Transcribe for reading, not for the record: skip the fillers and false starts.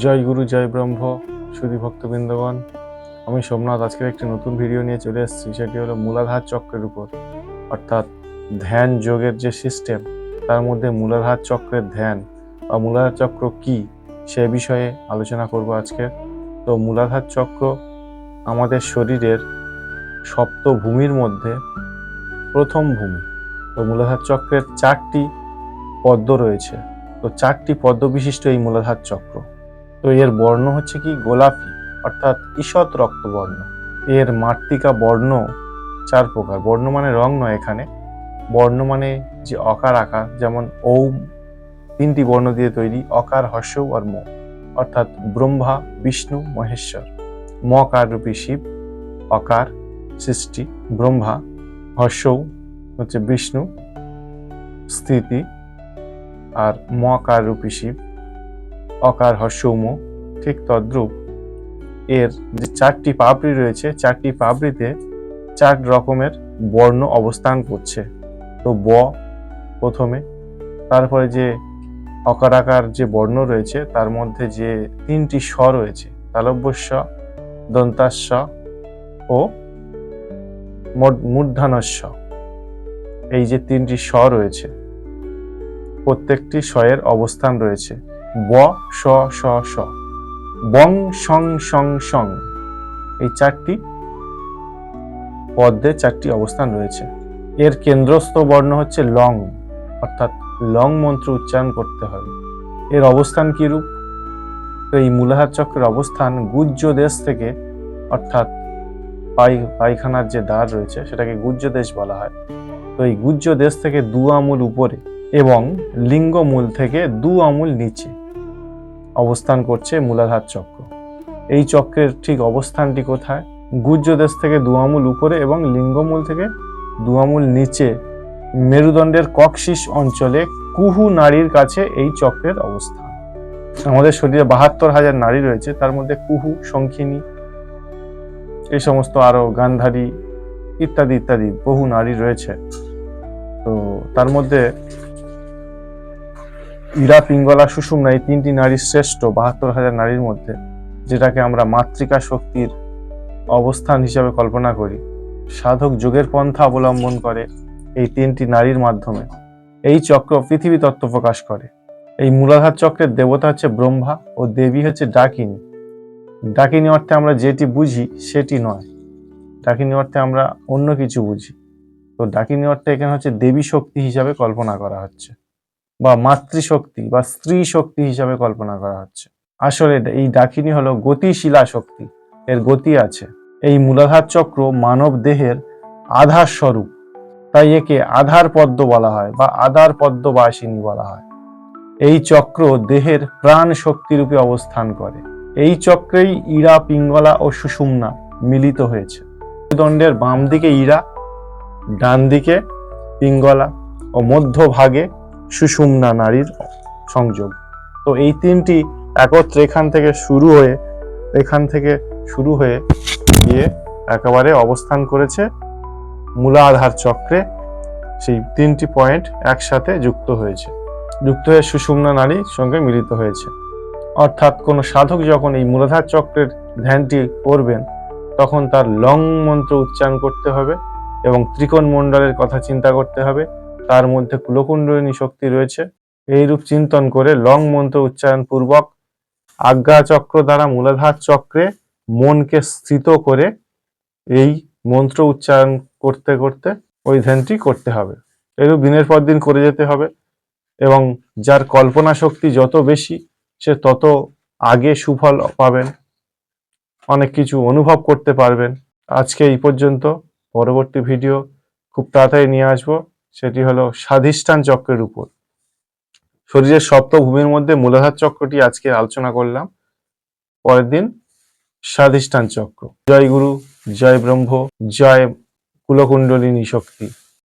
জয় গুরু জয় ব্রহ্ম সুধী ভক্তবৃন্দগণ, আমি সোমনাথ আজকের একটি নতুন ভিডিও নিয়ে চলে এসেছি। সেটি হলো মূলাধার চক্রের উপর, অর্থাৎ ধ্যান যোগের যে সিস্টেম, তার মধ্যে মূলাধার চক্রের ধ্যান বা মূলাধার চক্র কি, সে বিষয়ে আলোচনা করব আজকে। তো মূলাধার চক্র আমাদের শরীরের সপ্ত ভূমির মধ্যে প্রথম ভূমি। তো মূলাধার চক্রের 4টি পদ্ম রয়েছে। তো 4টি পদ্ম বিশিষ্ট এই মূলাধার চক্র। তো এর বর্ণ হচ্ছে কি গোলাপি, অর্থাৎ ঈষৎ রক্তবর্ণ। এর মাতৃকা বর্ণ 4 প্রকার। বর্ণ মানে রং নয়, এখানে বর্ণ মানে যে অকার আকার, যেমন ওম 3টি বর্ণ দিয়ে তৈরি, অকার, হর্ষৌ আর ম, অর্থাৎ ব্রহ্মা, বিষ্ণু, মহেশ্বর। মকার রূপী শিব, অকার সৃষ্টি ব্রহ্মা, হর্ষৌ হচ্ছে বিষ্ণু স্থিতি, আর মকার রূপী শিব, অকার হর্ষৌ ম। ঠিক তদ্রূপ এর যে 4টি পাপড়ি রয়েছে, 4টি পাপড়িতে 4 রকমের বর্ণ অবস্থান করছে। তো ব প্রথমে, তারপরে যে অকারাকার যে বর্ণ রয়েছে তার মধ্যে যে 3টি স্ব রয়েছে, তালব্যস্ব, দন্তাস্ব ও মূর্ধন্যস্ব। এই যে 3টি স্ব রয়েছে, প্রত্যেকটি স্বয়ের অবস্থান রয়েছে। ব স স স, বং সং সং সং, এই 4টি পদ্মে 4টি অবস্থান রয়েছে। এর কেন্দ্রস্থ বর্ণ হচ্ছে লং, অর্থাৎ লং মন্ত্র উচ্চারণ করতে হবে। এর অবস্থান কি রূপ? তো এই মূলাধার চক্রের অবস্থান গুহ্য দেশ থেকে, অর্থাৎ পায়খানার যে দ্বার রয়েছে সেটাকে গুহ্য দেশ বলা হয়। তো এই গুহ্য দেশ থেকে 2 আঙুল উপরে এবং লিঙ্গ মূল থেকে 2 আঙুল নিচে অবস্থান করছে মূলাধার চক্র। এই চক্রের ঠিক অবস্থানটি কোথায়? গুহ্য দেশ থেকে 2 আঙুল উপরে এবং লিঙ্গমূল থেকে 2 আঙুল নিচে, মেরুদণ্ডের কক্সিস অঞ্চলে কুহু নাড়ির কাছে এই চক্রের অবস্থান। আমাদের শরীরে 72,000 নাড়ি রয়েছে, তার মধ্যে কুহু, শঙ্খিনী, এই সমস্ত আরো গান্ধারী ইত্যাদি ইত্যাদি বহু নাড়ি রয়েছে। তো তার মধ্যে ইরা, পিঙ্গলা, সুষুম্না, এই 3টি নারী শ্রেষ্ঠ 72,000 নারীর মধ্যে, যেটাকে আমরা মাতৃকা শক্তির অবস্থান হিসাবে কল্পনা করি। সাধক যোগের পন্থা অবলম্বন করে এই 3টি নারীর মাধ্যমে এই চক্র পৃথিবী তত্ত্ব প্রকাশ করে। এই মূলাধার চক্রের দেবতা হচ্ছে ব্রহ্মা ও দেবী হচ্ছে ডাকিনী। ডাকিনী অর্থে আমরা যেটি বুঝি সেটি নয়, ডাকিনী অর্থে আমরা অন্য কিছু বুঝি। তো ডাকিনী অর্থে এখানে হচ্ছে দেবী শক্তি হিসাবে কল্পনা করা হচ্ছে, বা মাতৃশক্তি বা স্ত্রী শক্তি হিসাবে কল্পনা করা হচ্ছে। আসলে এই ডাকিনী হলো গতিশীলা শক্তি, এর গতি আছে। এই মূলাধার চক্র মানব দেহের আধার স্বরূপ, তাই একে আধার পদ্ম বলা হয় বা আধার পদ্মবাসিনী বলা হয়। এই চক্র দেহের প্রাণ শক্তিরূপে অবস্থান করে। এই চক্রেই ইরা, পিঙ্গলা ও সুষুম্না মিলিত হয়েছে। দণ্ডের বাম দিকে ইরা, ডান দিকে পিঙ্গলা ও মধ্যভাগে সুষুম্না নারীর সংযোগ। তো এই 3টি একত্রে এখান থেকে শুরু হয়ে গিয়ে একেবারে অবস্থান করেছে মূলাধার চক্রে। সেই 3টি পয়েন্ট একসাথে যুক্ত হয়ে সুষুম্না নারীর সঙ্গে মিলিত হয়েছে। অর্থাৎ কোন সাধক যখন এই মূলাধার চক্রের ধ্যানটি করবেন, তখন তার লং মন্ত্র উচ্চারণ করতে হবে এবং ত্রিকোণ মণ্ডলের কথা চিন্তা করতে হবে। তার মধ্যে কুলকুণ্ডলিনী শক্তি রয়েছে। এইরূপ চিন্তন করে লং মন্ত্র উচ্চারণ পূর্বক আজ্ঞা চক্র দ্বারা মূলাধার চক্রে মনকে স্থিত করে এই মন্ত্র উচ্চারণ করতে করতে ওই ধ্যানটি করতে হবে। এরূপ দিনের পর দিন করে যেতে হবে, এবং যার কল্পনা শক্তি যত বেশি, সে তত আগে সুফল পাবেন, অনেক কিছু অনুভব করতে পারবেন। আজকে এই পর্যন্ত। পরবর্তী ভিডিও খুব তাড়াতাড়ি নিয়ে আসবো, সেটি হলো স্বাধিষ্ঠান চক্রের উপর। শরীরের সপ্ত ভূমির মধ্যে মূলাধার চক্রটি আজকে আলোচনা করলাম। পরের দিন স্বাধিষ্ঠান চক্র। জয় গুরু, জয় ব্রহ্ম, জয় কুলকুণ্ডলিনী শক্তি।